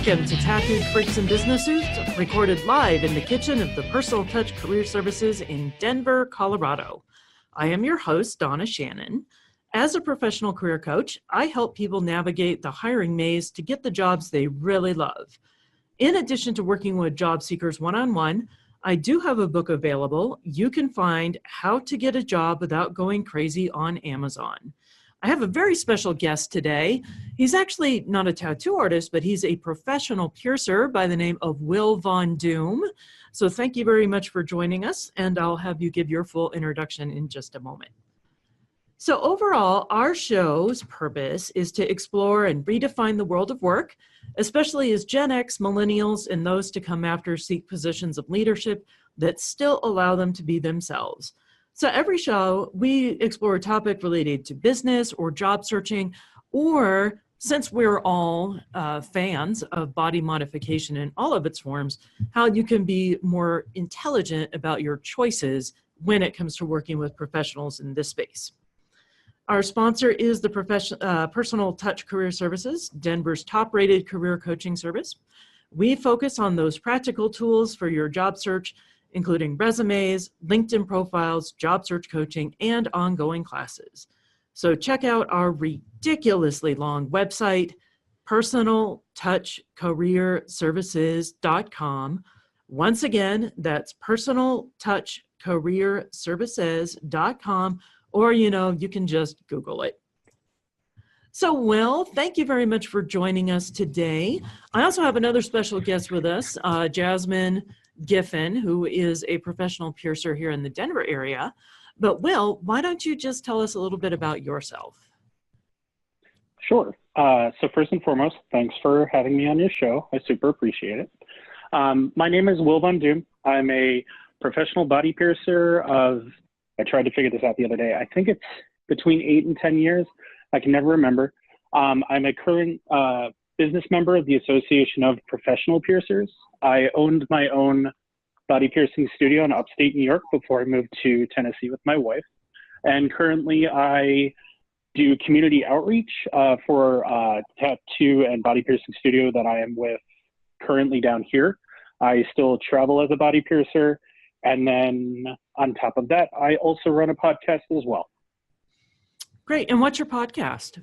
Welcome to Tattooed Freaks and Business Suits, recorded live in the kitchen of the Personal Touch Career Services in Denver, Colorado. I am your host, Donna Shannon. As a professional career coach, I help people navigate the hiring maze to get the jobs they really love. In addition to working with job seekers one-on-one, I do have a book available. You can find How to Get a Job Without Going Crazy on Amazon. I have a very special guest today. He's actually not a tattoo artist, but he's a professional piercer by the name of Will Von Doome. So thank you very much for joining us, and I'll have you give your full introduction in just a moment. So overall, our show's purpose is to explore and redefine the world of work, especially as Gen X, millennials, and those to come after seek positions of leadership that still allow them to be themselves. So every show, we explore a topic related to business or job searching, or since we're all fans of body modification in all of its forms, how you can be more intelligent about your choices when it comes to working with professionals in this space. Our sponsor is the Personal Touch Career Services, Denver's top-rated career coaching service. We focus on those practical tools for your job search, including resumes, LinkedIn profiles, job search coaching, and ongoing classes. So check out our ridiculously long website, personaltouchcareerservices.com. Once again, that's personaltouchcareerservices.com, or, you can just Google it. So, Will, thank you very much for joining us today. I also have another special guest with us, Jasmine Giffen, who is a professional piercer here in the Denver area. But Will, why don't you just tell us a little bit about yourself? Sure. So first and foremost, thanks for having me on your show. I super appreciate it. My name is Will Von Doome. I'm a professional body piercer I tried to figure this out the other day. I think it's between 8 and 10 years. I can never remember. I'm a current business member of the Association of Professional Piercers. I owned my own body piercing studio in upstate New York before I moved to Tennessee with my wife. And currently I do community outreach for a tattoo and body piercing studio that I am with currently down here. I still travel as a body piercer. And then on top of that, I also run a podcast as well. Great. And what's your podcast?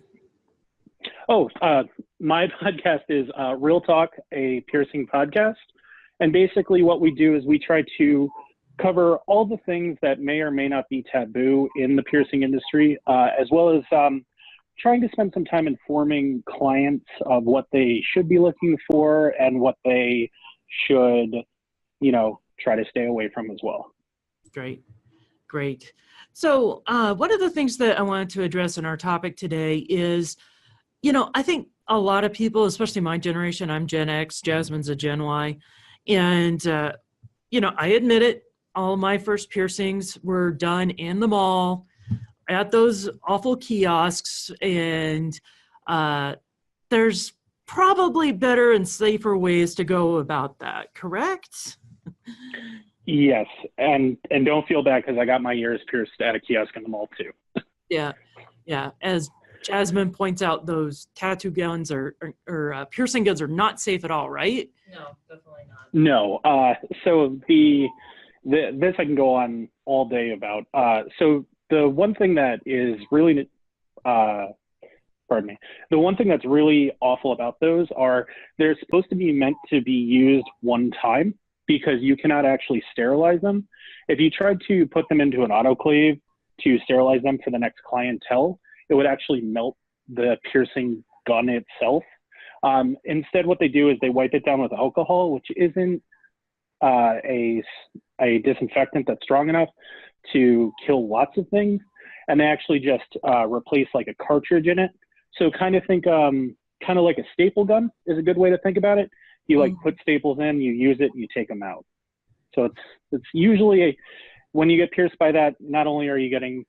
My podcast is Real Talk, a piercing podcast. And basically what we do is we try to cover all the things that may or may not be taboo in the piercing industry, as well as trying to spend some time informing clients of what they should be looking for and what they should, try to stay away from as well. Great. So one of the things that I wanted to address in our topic today is, I think a lot of people, especially my generation, I'm Gen X, Jasmine's a Gen Y, and, I admit it, all my first piercings were done in the mall at those awful kiosks, and there's probably better and safer ways to go about that, correct? Yes, and don't feel bad because I got my ears pierced at a kiosk in the mall too. Yeah. As Jasmine points out, those tattoo guns or piercing guns are not safe at all, right? No, definitely not. No. So this I can go on all day about. So the one thing that is really, the one thing that's really awful about those are they're supposed to be meant to be used one time, because you cannot actually sterilize them. If you tried to put them into an autoclave to sterilize them for the next clientele, it would actually melt the piercing gun itself. Instead, what they do is they wipe it down with alcohol, which isn't a disinfectant that's strong enough to kill lots of things. And they actually just replace like a cartridge in it. So kind of think kind of like a staple gun is a good way to think about it. You put staples in, you use it, you take them out. So it's usually when you get pierced by that, not only are you getting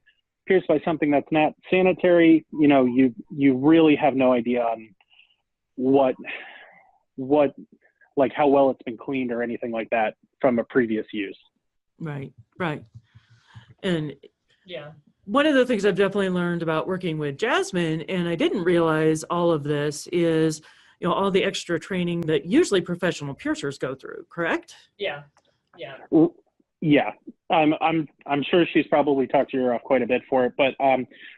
pierced by something that's not sanitary, you really have no idea on what like how well it's been cleaned or anything like that from a previous use. Right. And yeah, one of the things I've definitely learned about working with Jasmine, and I didn't realize all of this, is all the extra training that usually professional piercers go through, correct? Yeah. Yeah. Yeah, I'm sure she's probably talked your ear off quite a bit for it, but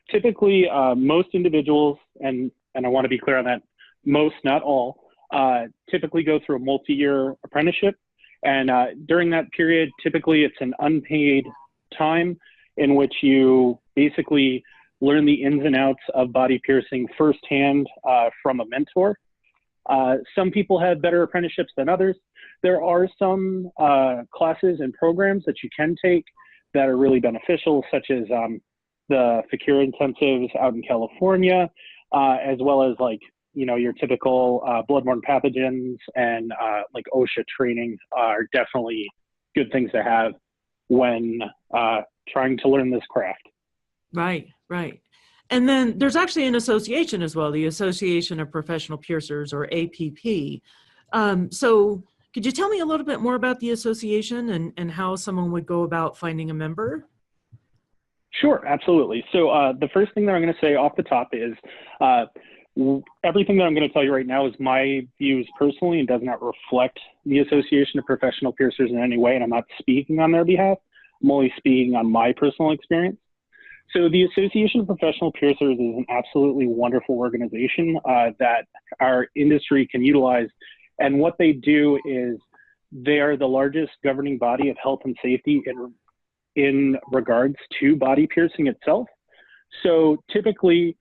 typically most individuals, and I want to be clear on that, most, not all, typically go through a multi-year apprenticeship. And during that period, typically it's an unpaid time in which you basically learn the ins and outs of body piercing firsthand from a mentor. Some people have better apprenticeships than others. There are some classes and programs that you can take that are really beneficial, such as the Fakir intensives out in California, as well as like, your typical bloodborne pathogens and like OSHA training are definitely good things to have when trying to learn this craft. Right, right. And then there's actually an association as well, the Association of Professional Piercers, or APP. So could you tell me a little bit more about the association and how someone would go about finding a member? Sure, absolutely. So the first thing that I'm going to say off the top is everything that I'm going to tell you right now is my views personally and does not reflect the Association of Professional Piercers in any way, and I'm not speaking on their behalf. I'm only speaking on my personal experience. So the Association of Professional Piercers is an absolutely wonderful organization that our industry can utilize. And what they do is they are the largest governing body of health and safety in regards to body piercing itself. So typically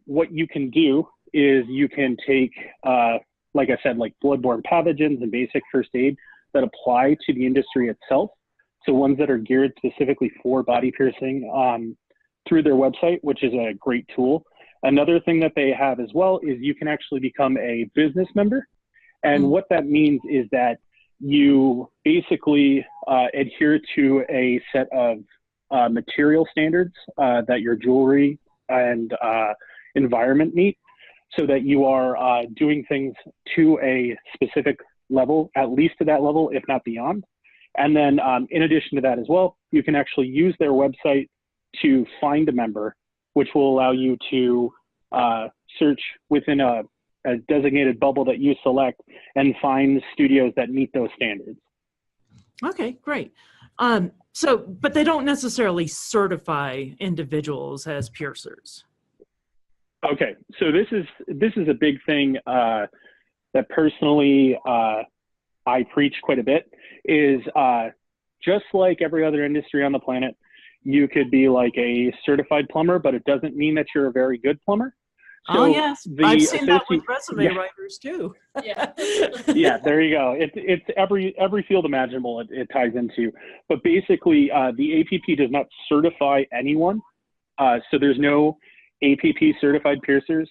what you can do is you can take, like I said, like bloodborne pathogens and basic first aid that apply to the industry itself. So ones that are geared specifically for body piercing through their website, which is a great tool. Another thing that they have as well is you can actually become a business member. And what that means is that you basically adhere to a set of material standards that your jewelry and environment meet, so that you are doing things to a specific level, at least to that level, if not beyond. And then in addition to that as well, you can actually use their website to find a member, which will allow you to search within a designated bubble that you select and find studios that meet those standards. Okay, great. But they don't necessarily certify individuals as piercers. Okay, so this is a big thing that personally I preach quite a bit, is just like every other industry on the planet, you could be like a certified plumber, but it doesn't mean that you're a very good plumber. So yes, I've seen that with resume writers too. Yeah. Yeah, there you go. It's every field imaginable it ties into. But basically, the APP does not certify anyone. So there's no APP certified piercers.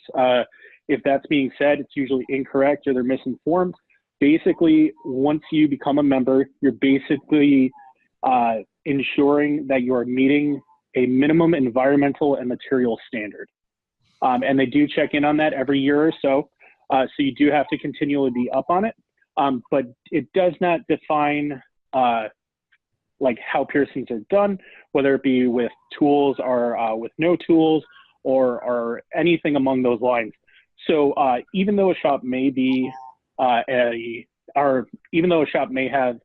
If that's being said, it's usually incorrect or they're misinformed. Basically, once you become a member, you're basically ensuring that you are meeting a minimum environmental and material standard. And they do check in on that every year or so. So you do have to continually be up on it. But it does not define like how piercings are done, whether it be with tools or with no tools or anything among those lines. So even though a shop may be even though a shop may have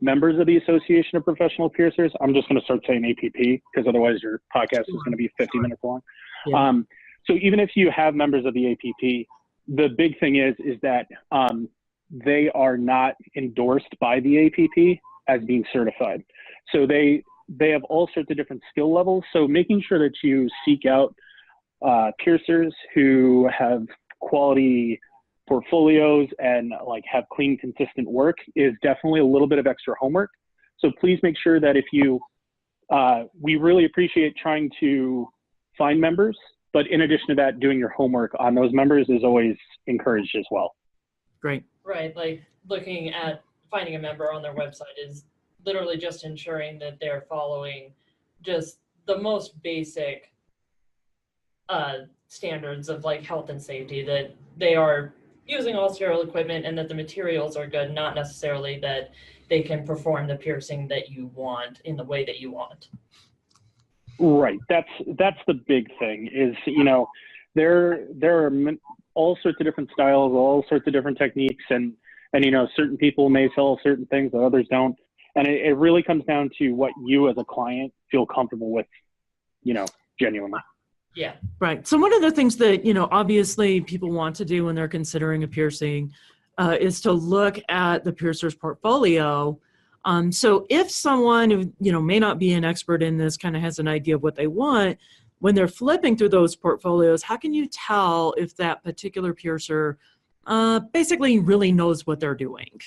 members of the Association of Professional Piercers, I'm just going to start saying APP because otherwise your podcast is going to be 50 minutes long. Yeah. So even if you have members of the APP, the big thing is that they are not endorsed by the APP as being certified. So they have all sorts of different skill levels. So making sure that you seek out piercers who have quality portfolios and like have clean, consistent work is definitely a little bit of extra homework. So please make sure that if you, we really appreciate trying to find members, but in addition to that, doing your homework on those members is always encouraged as well. Great. Right, like looking at finding a member on their website is literally just ensuring that they're following just the most basic standards of like health and safety, that they are using all sterile equipment and that the materials are good, not necessarily that they can perform the piercing that you want in the way that you want. Right. That's the big thing is, you know, there are all sorts of different styles, all sorts of different techniques, and you know, certain people may sell certain things that others don't. And it really comes down to what you as a client feel comfortable with, you know, genuinely. Yeah. Right. So one of the things that, you know, obviously people want to do when they're considering a piercing is to look at the piercer's portfolio. So if someone who, you know, may not be an expert in this kind of has an idea of what they want, when they're flipping through those portfolios, how can you tell if that particular piercer basically really knows what they're doing?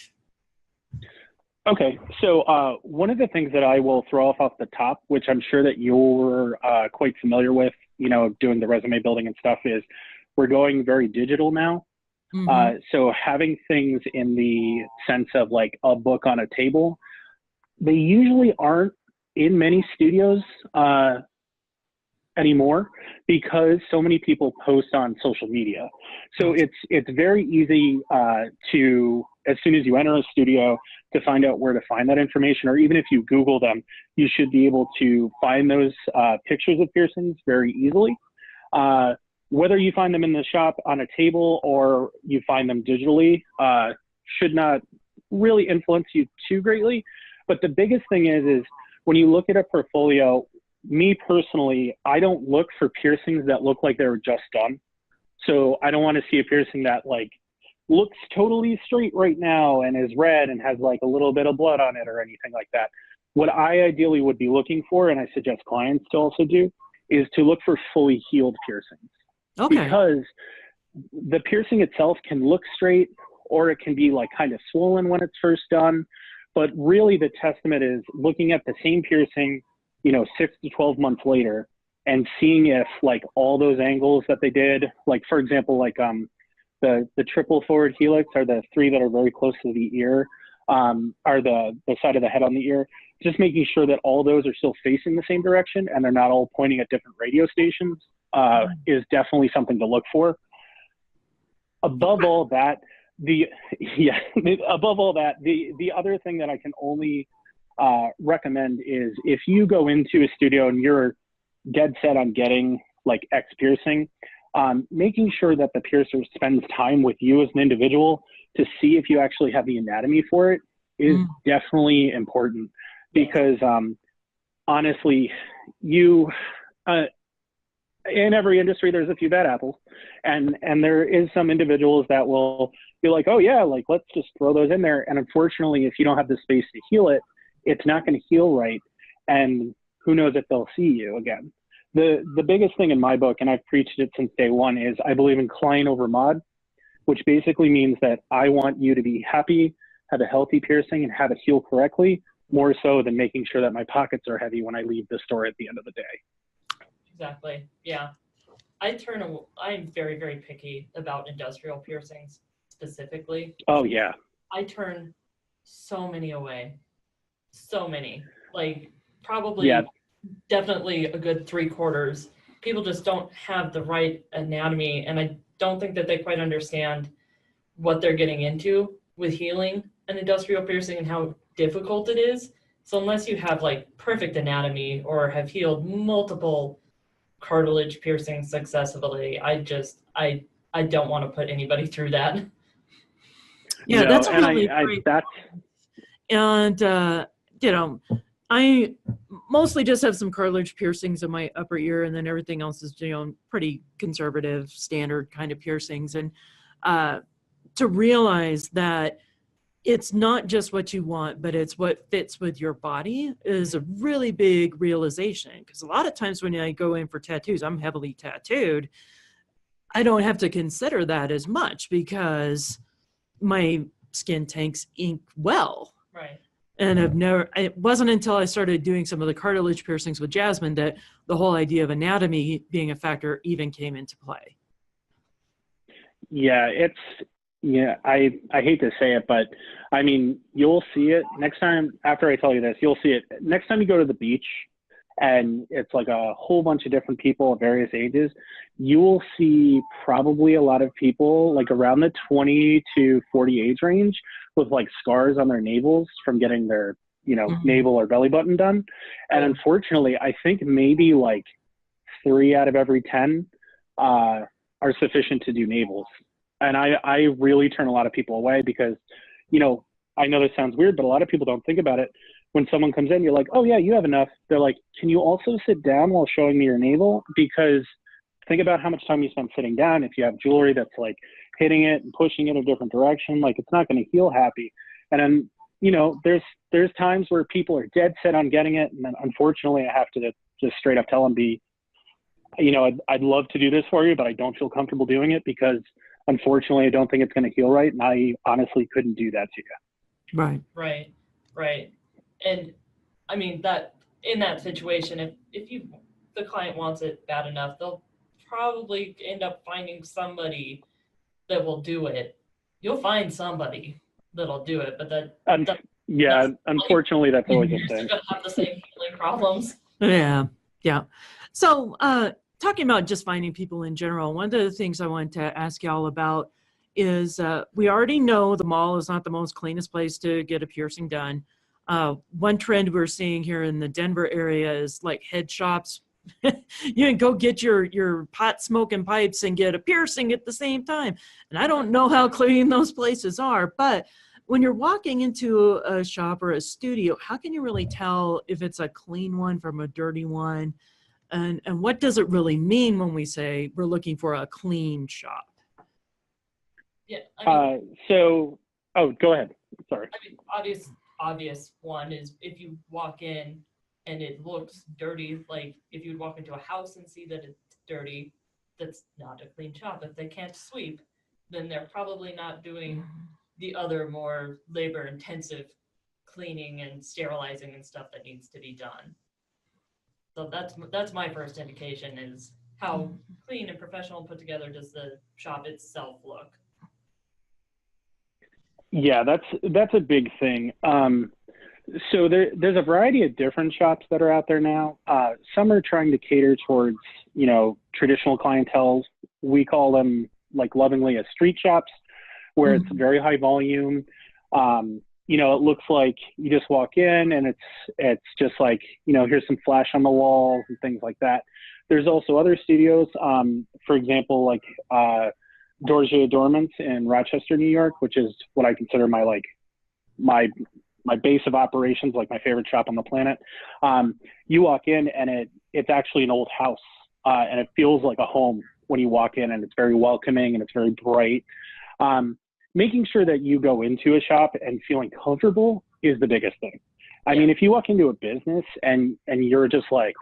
Okay, so one of the things that I will throw off the top, which I'm sure that you're quite familiar with, you know, doing the resume building and stuff, is we're going very digital now. Mm-hmm. So having things in the sense of like a book on a table, they usually aren't in many studios anymore, because so many people post on social media. So it's very easy to, as soon as you enter a studio, to find out where to find that information, or even if you Google them, you should be able to find those pictures of piercings very easily. Whether you find them in the shop on a table or you find them digitally should not really influence you too greatly. But the biggest thing is when you look at a portfolio, me personally, I don't look for piercings that look like they were just done. So I don't want to see a piercing that like looks totally straight right now and is red and has like a little bit of blood on it or anything like that. What I ideally would be looking for, and I suggest clients to also do, is to look for fully healed piercings. Okay. Because the piercing itself can look straight, or it can be like kind of swollen when it's first done. But really the testament is looking at the same piercing, you know, 6 to 12 months later, and seeing if like all those angles that they did, like for example, like the triple forward helix, are the 3 that are very close to the ear, are the side of the head on the ear, just making sure that all those are still facing the same direction and they're not all pointing at different radio stations is definitely something to look for. Above all that, the other thing that I can only recommend is if you go into a studio and you're dead set on getting like X piercing, making sure that the piercer spends time with you as an individual to see if you actually have the anatomy for it is definitely important. Because honestly, you in every industry there's a few bad apples, and there is some individuals that will be like, oh yeah, like let's just throw those in there, and unfortunately if you don't have the space to heal it, it's not going to heal right, and who knows if they'll see you again. The biggest thing in my book, and I've preached it since day one, is I believe in client over mod, which basically means that I want you to be happy, have a healthy piercing, and have it heal correctly, more so than making sure that my pockets are heavy when I leave the store at the end of the day. Exactly. Yeah. I'm very, very picky about industrial piercings specifically. Oh yeah. I turn so many away. So many. Like probably definitely a good 3/4. People just don't have the right anatomy, and I don't think that they quite understand what they're getting into with healing an industrial piercing and how difficult it is. So unless you have like perfect anatomy or have healed multiple cartilage piercings successfully, I don't want to put anybody through that. Yeah, no, that's a and really great. And you know, I mostly just have some cartilage piercings in my upper ear, and then everything else is, you know, pretty conservative, standard kind of piercings. And to realize that it's not just what you want, but it's what fits with your body is a really big realization. Because a lot of times when I go in for tattoos, I'm heavily tattooed. I don't have to consider that as much because my skin tanks ink well. Right. And it wasn't until I started doing some of the cartilage piercings with Jasmine that the whole idea of anatomy being a factor even came into play. Yeah, I hate to say it, but I mean, you'll see it next time. After I tell you this, you'll see it next time you go to the beach and it's like a whole bunch of different people of various ages. You will see probably a lot of people like around the 20 to 40 age range with like scars on their navels from getting their, you know, navel or belly button done. And unfortunately, I think maybe like 3 out of every 10 are sufficient to do navels. And I really turn a lot of people away because, I know this sounds weird, but a lot of people don't think about it. When someone comes in, you're like, oh yeah, you have enough. They're like, can you also sit down while showing me your navel? Because think about how much time you spend sitting down. If you have jewelry that's like hitting it and pushing it a different direction, like it's not going to feel happy. And then, there's times where people are dead set on getting it. And then unfortunately I have to just straight up tell them, I'd love to do this for you, but I don't feel comfortable doing it because unfortunately I don't think it's going to heal right. And I honestly couldn't do that to you. Right. And I mean that in that situation, if the client wants it bad enough, they'll probably end up finding somebody that will do it. You'll find somebody that'll do it, but unfortunately that's always the same. You're gonna have the same healing problems. Yeah. So talking about just finding people in general, one of the things I wanted to ask y'all about is we already know the mall is not the most cleanest place to get a piercing done. One trend we're seeing here in the Denver area is like head shops. You can go get your pot smoking pipes and get a piercing at the same time. And I don't know how clean those places are, but when you're walking into a shop or a studio, how can you really tell if it's a clean one from a dirty one? And what does it really mean when we say we're looking for a clean shop? Yeah. Go ahead. Sorry. I mean, obvious one is if you walk in and it looks dirty, like if you'd walk into a house and see that it's dirty, that's not a clean shop. If they can't sweep, then they're probably not doing the other more labor intensive cleaning and sterilizing and stuff that needs to be done. So that's my first indication is how clean and professional put together does the shop itself look. Yeah, that's a big thing. So there's a variety of different shops that are out there now. Some are trying to cater towards, traditional clientele. We call them like lovingly as street shops, where it's very high volume. It looks like you just walk in and it's just like, here's some flash on the walls and things like that. There's also other studios, for example, like Dorje Adornments in Rochester, New York, which is what I consider my base of operations, like my favorite shop on the planet. You walk in and it's actually an old house, and it feels like a home when you walk in, and it's very welcoming and it's very bright. Making sure that you go into a shop and feeling comfortable is the biggest thing. I mean, if you walk into a business and you're just like,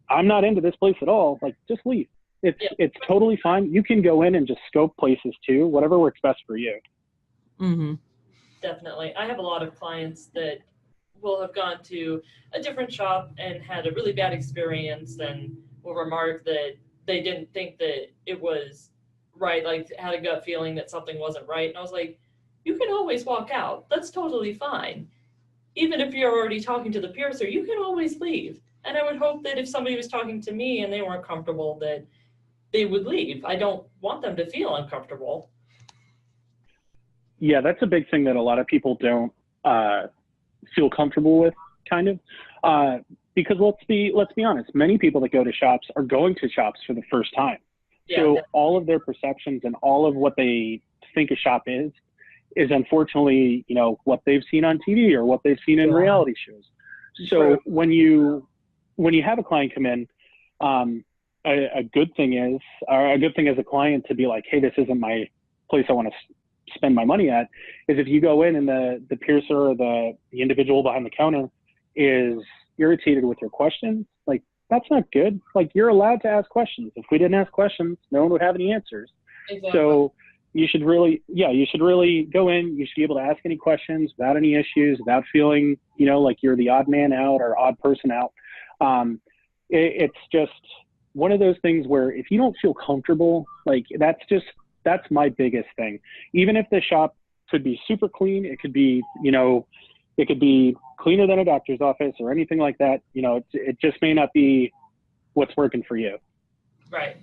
I'm not into this place at all, like just leave. It's totally fine. You can go in and just scope places too, whatever works best for you. Mm-hmm. Definitely. I have a lot of clients that will have gone to a different shop and had a really bad experience and will remark that they didn't think that it was right, like had a gut feeling that something wasn't right. And I was like, you can always walk out. That's totally fine. Even if you're already talking to the piercer, you can always leave. And I would hope that if somebody was talking to me and they weren't comfortable, that they would leave. I don't want them to feel uncomfortable. Yeah, that's a big thing that a lot of people don't feel comfortable with, kind of. Because let's be honest, many people that go to shops are going to shops for the first time. Yeah, so all of their perceptions and all of what they think a shop is unfortunately, what they've seen on TV or what they've seen in reality shows. So when you have a client come in, a good thing as a client to be like, hey, this isn't my place I want to spend my money at, is if you go in and the piercer or the individual behind the counter is irritated with your questions, like, that's not good. Like, you're allowed to ask questions. If we didn't ask questions, no one would have any answers. Exactly. So you should really go in. You should be able to ask any questions without any issues, without feeling, like you're the odd man out or odd person out. It's just one of those things where if you don't feel comfortable, like that's my biggest thing. Even if the shop could be super clean, it could be, it could be cleaner than a doctor's office or anything like that. It just may not be what's working for you. Right.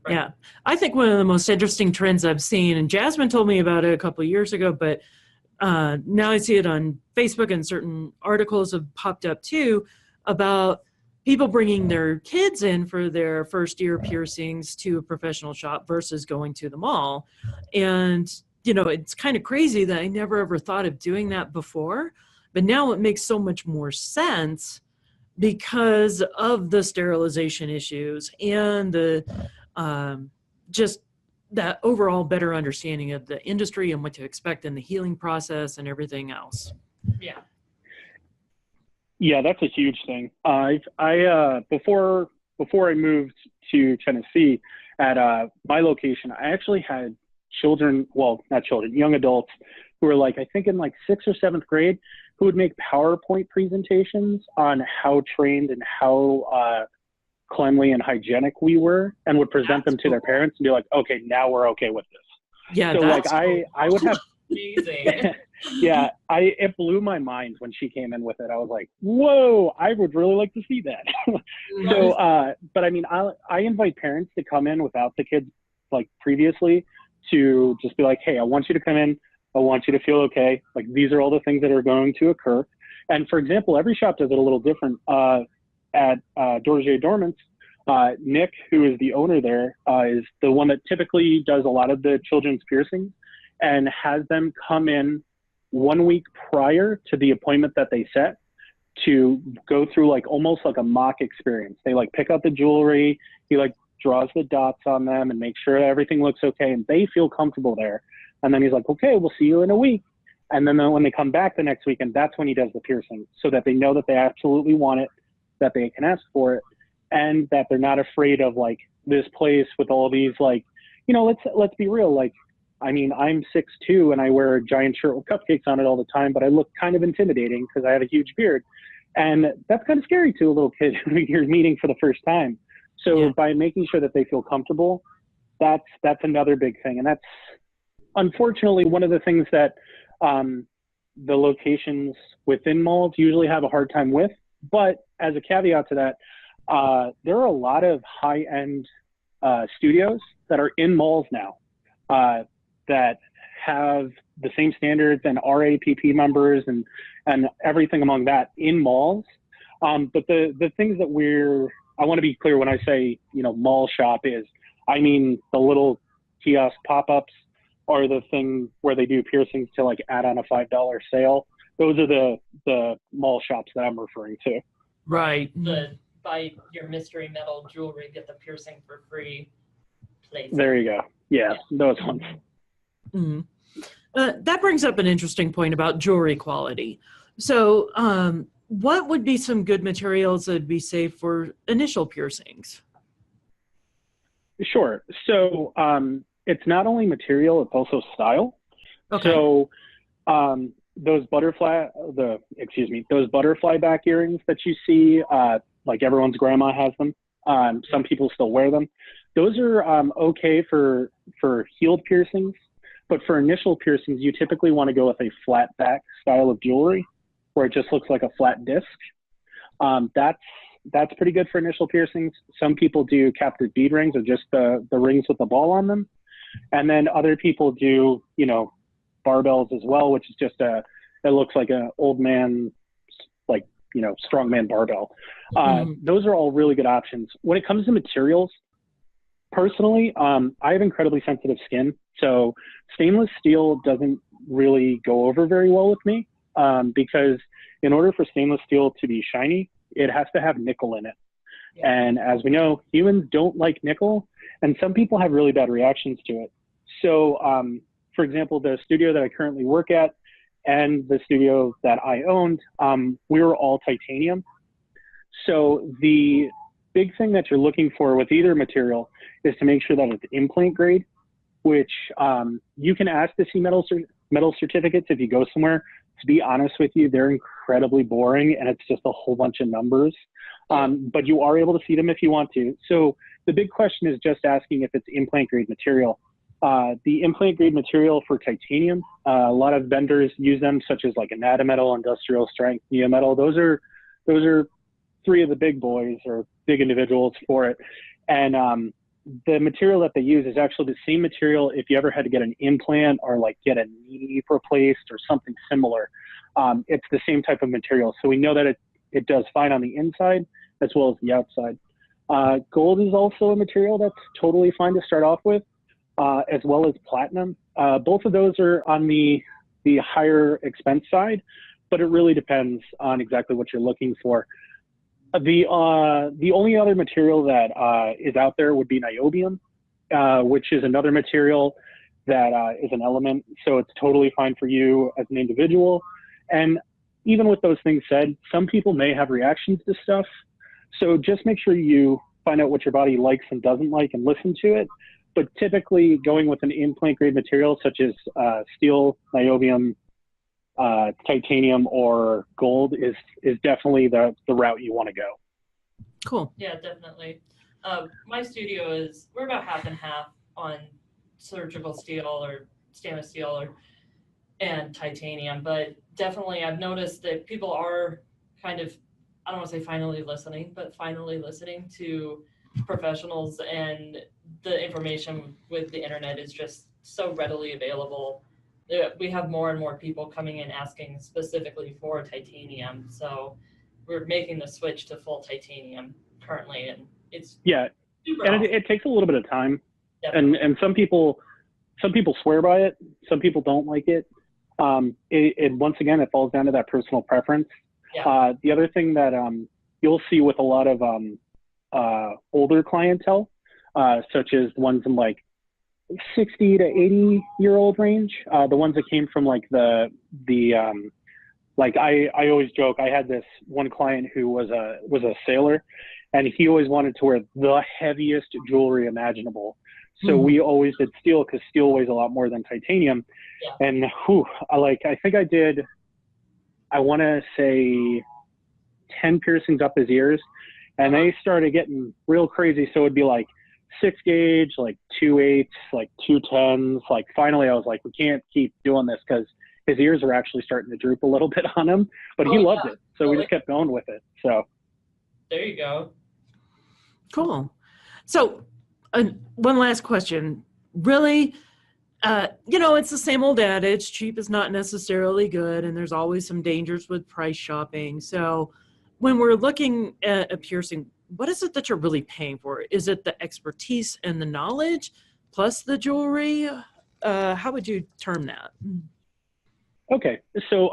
Yeah. I think one of the most interesting trends I've seen, and Jasmine told me about it a couple of years ago, but now I see it on Facebook and certain articles have popped up too, about people bringing their kids in for their first year piercings to a professional shop versus going to the mall. And, you know, it's kind of crazy that I never ever thought of doing that before, but now it makes so much more sense because of the sterilization issues and the just that overall better understanding of the industry and what to expect in the healing process and everything else. Yeah. Yeah, that's a huge thing. Before I moved to Tennessee, at my location, I actually had children, well, not children, young adults who were like, I think in like 6th or 7th grade, who would make PowerPoint presentations on how trained and how cleanly and hygienic we were, and would present them to their parents and be like, okay, now we're okay with this. Yeah, so like cool. I would have Amazing. yeah, it blew my mind when she came in with it. I was like, whoa, I would really like to see that. So, but I mean, I invite parents to come in without the kids like previously, to just be like, hey, I want you to come in. I want you to feel okay. Like, these are all the things that are going to occur. And for example, every shop does it a little different. At Dorje Dormant's, Nick, who is the owner there, is the one that typically does a lot of the children's piercings and has them come in 1 week prior to the appointment that they set to go through like almost like a mock experience. They like pick out the jewelry, he like draws the dots on them and make sure everything looks okay and they feel comfortable there. And then he's like, okay, we'll see you in a week. And then when they come back the next weekend, that's when he does the piercing, so that they know that they absolutely want it, that they can ask for it, and that they're not afraid of like this place with all these like, you know, let's be real. Like, I mean, I'm 6'2" and I wear a giant shirt with cupcakes on it all the time, but I look kind of intimidating because I have a huge beard. And that's kind of scary to a little kid who you're meeting for the first time. So by making sure that they feel comfortable, that's another big thing. And that's unfortunately one of the things that the locations within malls usually have a hard time with. But as a caveat to that, there are a lot of high-end studios that are in malls now that have the same standards and RAPP members and everything among that in malls. But the things that I want to be clear when I say, you know, mall shop is, I mean, the little kiosk pop-ups are the thing where they do piercings to like add on a $5 sale. Those are the mall shops that I'm referring to. Right. The buy your mystery metal jewelry, get the piercing for free place. There you go. Yeah. Those ones. Mm-hmm. That brings up an interesting point about jewelry quality. So what would be some good materials that would be safe for initial piercings? Sure. So it's not only material, it's also style. Okay. So those butterfly back earrings that you see, like everyone's grandma has them. Some people still wear them. Those are okay for healed piercings, but for initial piercings, you typically want to go with a flat back style of jewelry, where it just looks like a flat disc. That's pretty good for initial piercings. Some people do captive bead rings, or just the rings with the ball on them, and then other people do, you know, barbells as well, which is just it looks like an old man, like, you know, strongman barbell. Those are all really good options. When it comes to materials, personally, I have incredibly sensitive skin, so stainless steel doesn't really go over very well with me, because in order for stainless steel to be shiny, it has to have nickel in it. Yeah. And as we know, humans don't like nickel, and some people have really bad reactions to it. So, for example, the studio that I currently work at and the studio that I owned, we were all titanium. So the big thing that you're looking for with either material is to make sure that it's implant grade, which you can ask to see metal certificates if you go somewhere. To be honest with you, they're incredibly boring, and it's just a whole bunch of numbers. But you are able to see them if you want to. So the big question is just asking if it's implant grade material. The implant grade material for titanium, a lot of vendors use them, such as like Anatometal, Industrial Strength, Neometal. Those are three of the big boys, or big individuals for it. And the material that they use is actually the same material if you ever had to get an implant or like get a knee replaced or something similar. It's the same type of material. So we know that it does fine on the inside, as well as the outside. Gold is also a material that's totally fine to start off with, as well as platinum. Both of those are on the higher expense side, but it really depends on exactly what you're looking for. The only other material that is out there would be niobium, which is another material that is an element, so it's totally fine for you as an individual. And even with those things said, some people may have reactions to stuff, so just make sure you find out what your body likes and doesn't like and listen to it. But typically going with an implant grade material such as steel, niobium, titanium, or gold is definitely the route you want to go. Cool. Yeah, definitely. My studio we're about half and half on surgical steel or stainless steel and titanium, but definitely I've noticed that people are kind of, I don't want to say finally listening, but finally listening to professionals, and the information with the internet is just so readily available. We have more and more people coming in asking specifically for titanium, so we're making the switch to full titanium currently, and it's super and awesome. it takes a little bit of time. Definitely. And some people swear by it, some people don't like it. It once again, it falls down to that personal preference. Yeah. The other thing that you'll see with a lot of older clientele, such as ones in like 60 to 80-year-old range, the ones that came from like the like I always joke, I had this one client who was a sailor, and he always wanted to wear the heaviest jewelry imaginable. So we always did steel, because steel weighs a lot more than titanium. Yeah. And I think I did, I want to say 10 piercings up his ears, and they started getting real crazy. So it'd be like 6 gauge, like 2/8, like 2/10. Like finally I was like, we can't keep doing this, because his ears are actually starting to droop a little bit on him, but he loved it. So we just kept going with it. So there you go. Cool. So one last question. Really, it's the same old adage, cheap is not necessarily good, and there's always some dangers with price shopping. So when we're looking at a piercing, what is it that you're really paying for? Is it the expertise and the knowledge plus the jewelry? How would you term that? okay, so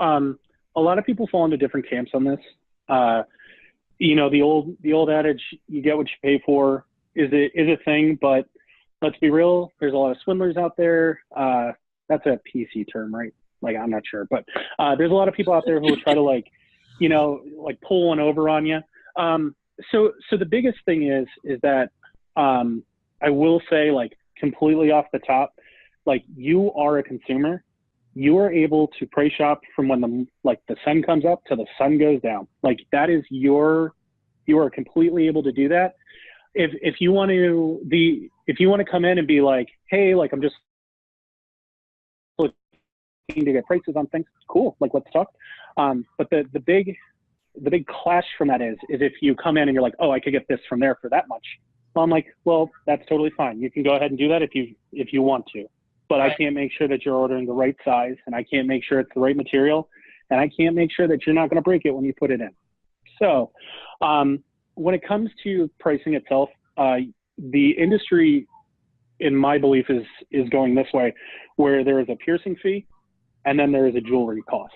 a lot of people fall into different camps on this. The old adage, you get what you pay for, is a thing, but let's be real, there's a lot of swindlers out there. That's a PC term, right? Like, I'm not sure, but there's a lot of people out there who will try to like pull one over on you. So the biggest thing is that I will say, like, completely off the top, like, you are a consumer. You are able to price shop from when the sun comes up to the sun goes down. Like, that is you are completely able to do that. If you want to come in and be like, hey, like, I'm just looking to get prices on things, cool, like, let's talk. But the big clash from that is if you come in and you're like, oh, I could get this from there for that much. Well, I'm like, well, that's totally fine. You can go ahead and do that if you want to, but right. I can't make sure that you're ordering the right size, and I can't make sure it's the right material, and I can't make sure that you're not going to break it when you put it in. So when it comes to pricing itself, the industry, in my belief, is going this way, where there is a piercing fee and then there is a jewelry cost.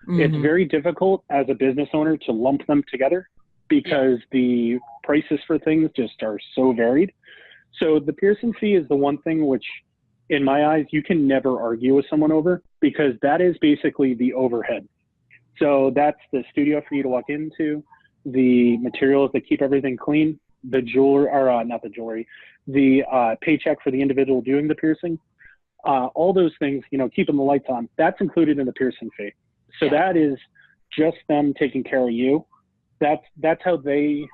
Mm-hmm. It's very difficult as a business owner to lump them together, because the prices for things just are so varied. So the piercing fee is the one thing which, in my eyes, you can never argue with someone over, because that is basically the overhead. So that's the studio for you to walk into, the materials that keep everything clean, the jewelry, or not the jewelry, the paycheck for the individual doing the piercing, all those things, keeping the lights on, that's included in the piercing fee. So that is just them taking care of you. That's how they,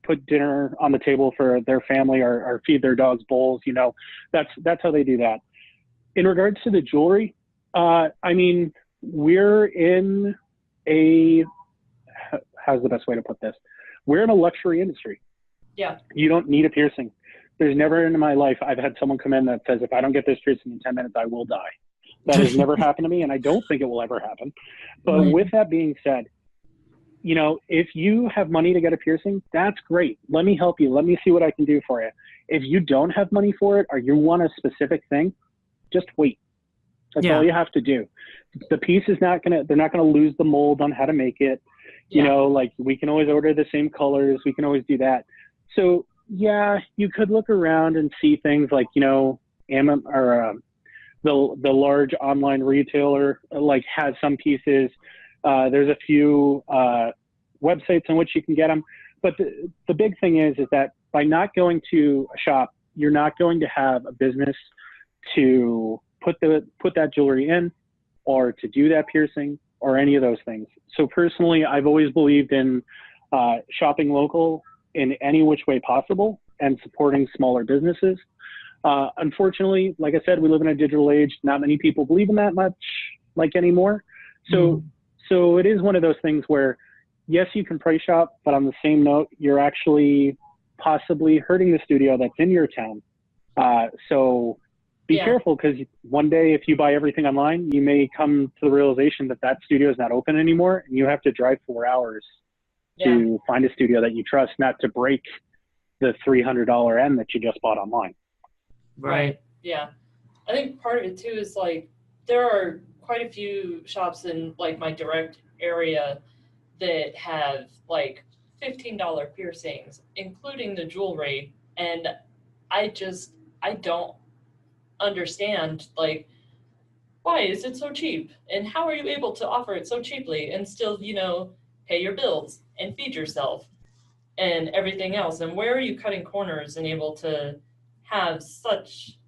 put dinner on the table for their family, or feed their dogs bowls. That's how they do that. In regards to the jewelry, I mean, we're in how's the best way to put this? We're in a luxury industry. Yeah. You don't need a piercing. There's never in my life I've had someone come in that says, if I don't get this piercing in 10 minutes, I will die. That has never happened to me, and I don't think it will ever happen. But with that being said, you know, if you have money to get a piercing, that's great. Let me help you. Let me see what I can do for you. If you don't have money for it or you want a specific thing, just wait. That's all you have to do. The piece is not going to, they're not going to lose the mold on how to make it. You know, like we can always order the same colors. We can always do that. So yeah, you could look around and see things like, you know, the large online retailer like has some pieces. There's a few websites on which you can get them. But the big thing is that by not going to a shop, you're not going to have a business to put that jewelry in or to do that piercing or any of those things. So personally, I've always believed in shopping local in any which way possible and supporting smaller businesses. Unfortunately, like I said, we live in a digital age. Not many people believe in that much like anymore. So it is one of those things where, yes, you can price shop, but on the same note, you're actually possibly hurting the studio that's in your town. So be careful, because one day if you buy everything online, you may come to the realization that that studio is not open anymore, and you have to drive 4 hours to find a studio that you trust, not to break the $300 end that you just bought online. Right. Yeah. I think part of it too is like there are quite a few shops in like my direct area that have like $15 piercings, including the jewelry. And I don't understand, like, why is it so cheap? And how are you able to offer it so cheaply and still, you know, pay your bills and feed yourself and everything else? And where are you cutting corners and able to have such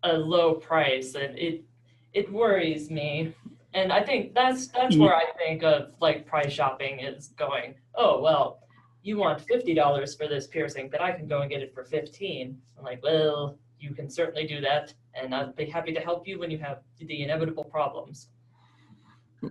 a low price? And it worries me. And I think that's where I think of like price shopping is going, oh, well, you want $50 for this piercing, but I can go and get it for 15. I'm like, well, you can certainly do that, and I'd be happy to help you when you have the inevitable problems.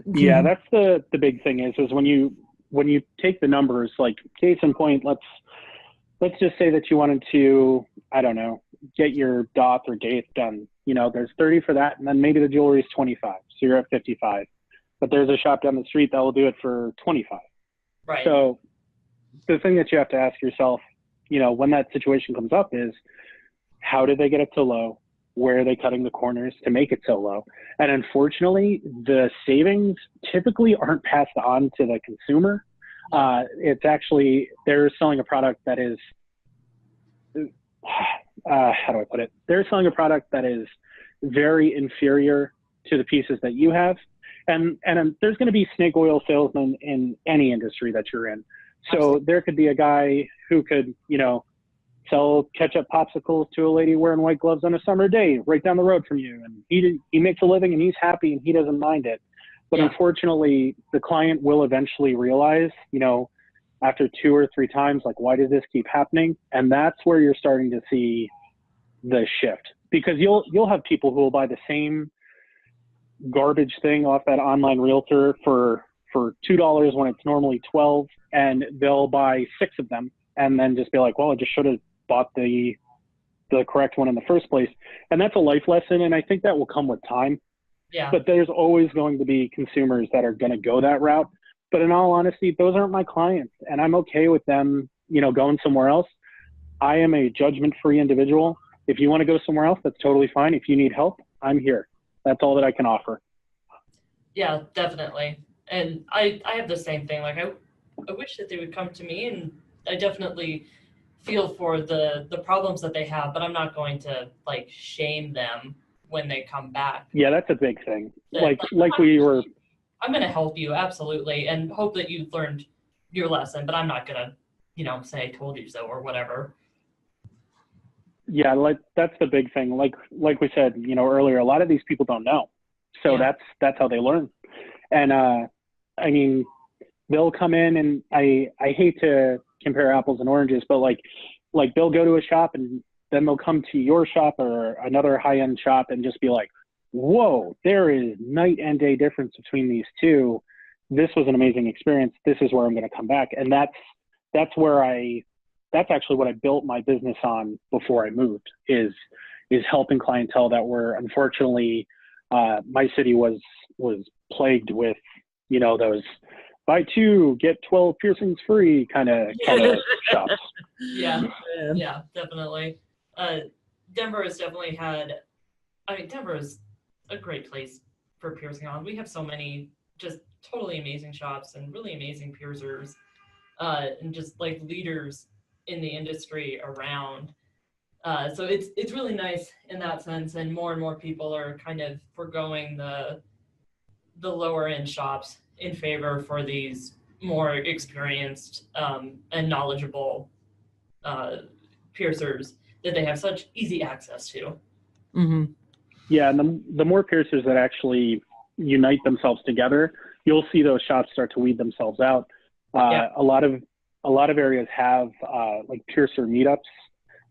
Yeah, that's the big thing is when you take the numbers, like case in point, let's just say that you wanted to, I don't know, get your doth or daith done. You know, there's 30 for that, and then maybe the jewelry is 25, so you're at 55. But there's a shop down the street that will do it for 25. Right. So the thing that you have to ask yourself, you know, when that situation comes up is, how did they get it so low? Where are they cutting the corners to make it so low? And unfortunately, the savings typically aren't passed on to the consumer. It's actually, they're selling a product that is, how do I put it? They're selling a product that is very inferior to the pieces that you have. And there's going to be snake oil salesmen in any industry that you're in. So there could be a guy who could, you know, sell ketchup popsicles to a lady wearing white gloves on a summer day right down the road from you. And he makes a living and he's happy and he doesn't mind it. But unfortunately, the client will eventually realize, you know, after 2 or 3 times, like, why does this keep happening? And that's where you're starting to see the shift, because you'll have people who will buy the same garbage thing off that online realtor for $2 when it's normally $12, and they'll buy 6 of them and then just be like, well, I just should have bought the correct one in the first place. And that's a life lesson, and I think that will come with time. Yeah. But there's always going to be consumers that are going to go that route. But in all honesty, those aren't my clients, and I'm okay with them, you know, going somewhere else. I am a judgment-free individual. If you want to go somewhere else, that's totally fine. If you need help, I'm here. That's all that I can offer. Yeah, definitely. And I have the same thing. Like I wish that they would come to me, and I definitely feel for the problems that they have, but I'm not going to like shame them when they come back. Yeah, that's a big thing. I'm going to help you, absolutely, and hope that you learned your lesson, but I'm not going to, you know, say I told you so or whatever. Yeah, like that's the big thing. Like we said, you know, earlier, a lot of these people don't know. So that's how they learn. And I mean, they'll come in, and I hate to compare apples and oranges, but like they'll go to a shop and then they'll come to your shop or another high-end shop and just be like, whoa, there is night and day difference between these two. This was an amazing experience. This is where I'm going to come back. And that's actually what I built my business on before I moved, is helping clientele that were, unfortunately, my city was plagued with, you know, those buy 2, get 12 piercings free kind of shops. Yeah, yeah, definitely. Denver has definitely had, Denver is a great place for piercing on. We have so many just totally amazing shops and really amazing piercers, and just like leaders in the industry around. So it's really nice in that sense, and more people are kind of foregoing the lower end shops in favor for these more experienced and knowledgeable piercers that they have such easy access to. Mm-hmm. Yeah, and the more piercers that actually unite themselves together, you'll see those shops start to weed themselves out. A lot of areas have like piercer meetups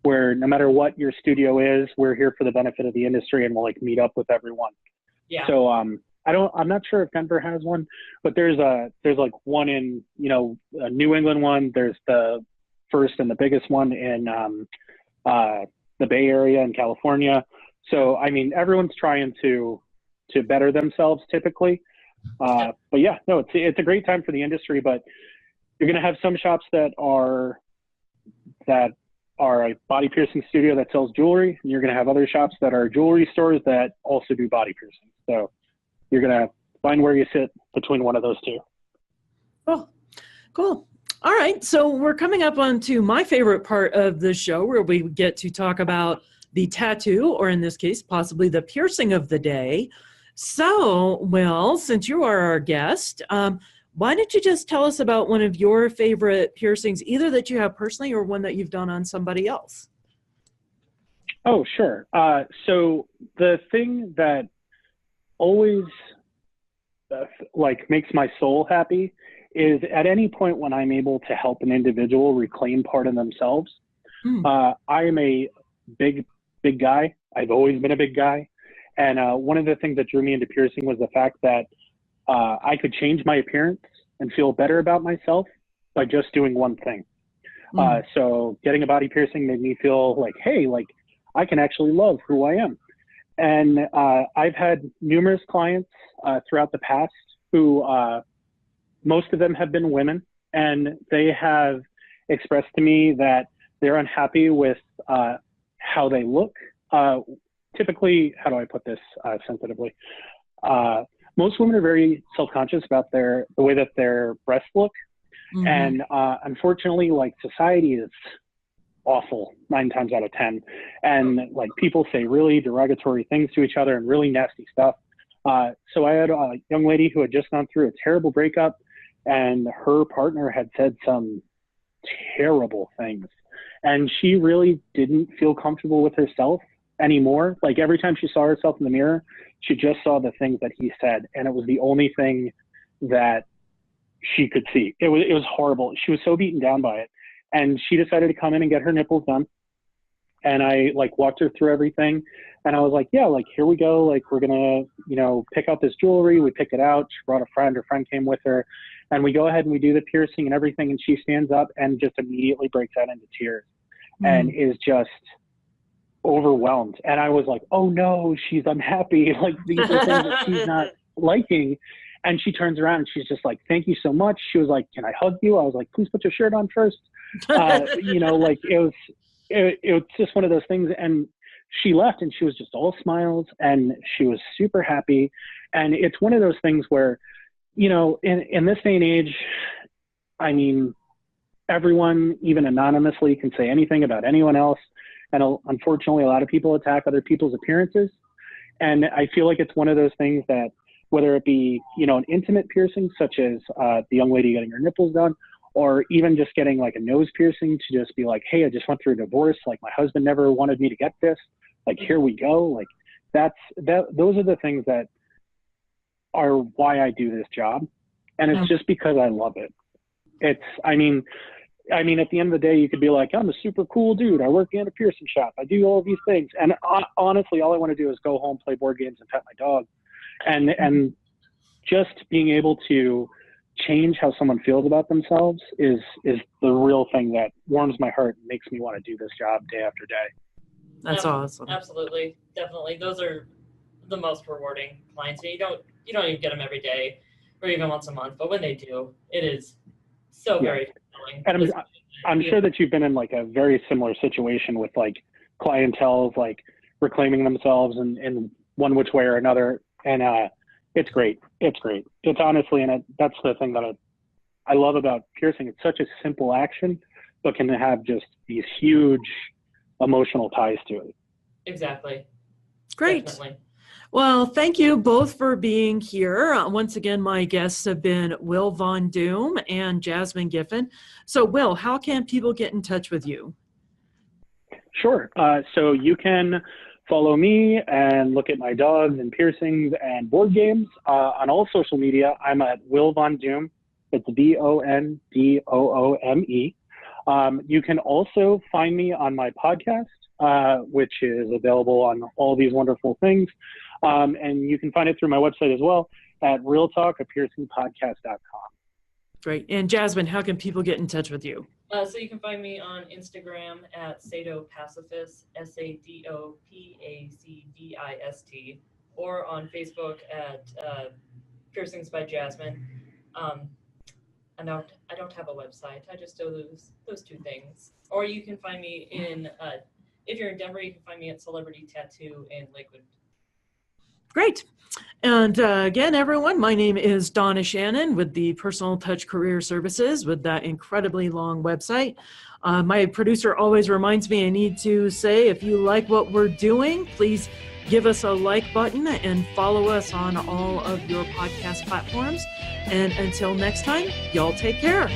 where no matter what your studio is, we're here for the benefit of the industry and we'll like meet up with everyone. Yeah. So I'm not sure if Denver has one, but there's like one in, a New England one. There's the first and the biggest one in the Bay Area in California. So, I mean, everyone's trying to better themselves typically. But yeah, no, it's a great time for the industry, but you're going to have some shops that are a body piercing studio that sells jewelry, and you're going to have other shops that are jewelry stores that also do body piercing. So you're going to find where you sit between one of those two. Oh, cool. All right. So we're coming up onto my favorite part of the show where we get to talk about the tattoo, or in this case, possibly the piercing of the day. So, Will, since you are our guest, why don't you just tell us about one of your favorite piercings, either that you have personally or one that you've done on somebody else? Oh, sure. So the thing that always makes my soul happy is at any point when I'm able to help an individual reclaim part of themselves. I am a big guy. I've always been a big guy. And one of the things that drew me into piercing was the fact that I could change my appearance and feel better about myself by just doing one thing. So getting a body piercing made me feel like, hey, like I can actually love who I am. And I've had numerous clients throughout the past who most of them have been women, and they have expressed to me that they're unhappy with how they look. Typically, how do I put this sensitively? Most women are very self-conscious about the way that their breasts look. Mm-hmm. And unfortunately, like society is awful 9 times out of 10. And like people say really derogatory things to each other and really nasty stuff. So I had a young lady who had just gone through a terrible breakup, and her partner had said some terrible things. And she really didn't feel comfortable with herself anymore. Like every time she saw herself in the mirror, she just saw the things that he said. And it was the only thing that she could see. It was horrible. She was so beaten down by it. And she decided to come in and get her nipples done. And I like walked her through everything. And I was like, yeah, like, here we go. Like, we're going to, pick out this jewelry. We picked it out. She brought a friend. Her friend came with her. And we go ahead and we do the piercing and everything. And she stands up and just immediately breaks out into tears and is just overwhelmed. And I was like, oh no, she's unhappy. Like, these are things that she's not liking. And she turns around and she's just like, thank you so much. She was like, can I hug you? I was like, please put your shirt on first. Like it was just one of those things. And she left and she was just all smiles and she was super happy. And it's one of those things where, in this day and age, I mean, everyone, even anonymously, can say anything about anyone else. And unfortunately, a lot of people attack other people's appearances. And I feel like it's one of those things that, whether it be, an intimate piercing, such as the young lady getting her nipples done, or even just getting like a nose piercing to just be like, hey, I just went through a divorce. Like, my husband never wanted me to get this. Like, here we go. Like, those are the things that are why I do this job. And it's just because I love it. I mean, at the end of the day, you could be like, I'm a super cool dude. I work in a piercing shop. I do all these things. And honestly, all I want to do is go home, play board games, and pet my dog. And just being able to change how someone feels about themselves is the real thing that warms my heart and makes me want to do this job day after day. That's awesome. Absolutely. Definitely. Those are the most rewarding clients. And you don't even get them every day. or even once a month. But when they do, it is so very fulfilling. And I'm sure that you've been in like a very similar situation with like clientele like reclaiming themselves in one which way or another. And it's great. It's great. It's honestly, and that's the thing that I love about piercing. It's such a simple action, but can have just these huge emotional ties to it. Exactly. Great. Definitely. Well, thank you both for being here. Once again, my guests have been Will Von Doome and Jasmine Giffen. So, Will, how can people get in touch with you? Sure. So you can follow me and look at my dogs and piercings and board games on all social media. I'm at Will Von Doome. It's VonDoome. You can also find me on my podcast, which is available on all these wonderful things. And you can find it through my website as well at realtalkapiercingpodcast.com. Great. And Jasmine, how can people get in touch with you? So you can find me on Instagram at Sadopacifist, SADOPACVIST, or on Facebook at Piercings by Jasmine. I don't have a website. I just do those two things. Or you can find me in, if you're in Denver, you can find me at Celebrity Tattoo in Lakewood. Great. And again, everyone, my name is Donna Shannon with the Personal Touch Career Services with that incredibly long website. My producer always reminds me I need to say, if you like what we're doing, please give us a like button and follow us on all of your podcast platforms. And until next time, y'all take care.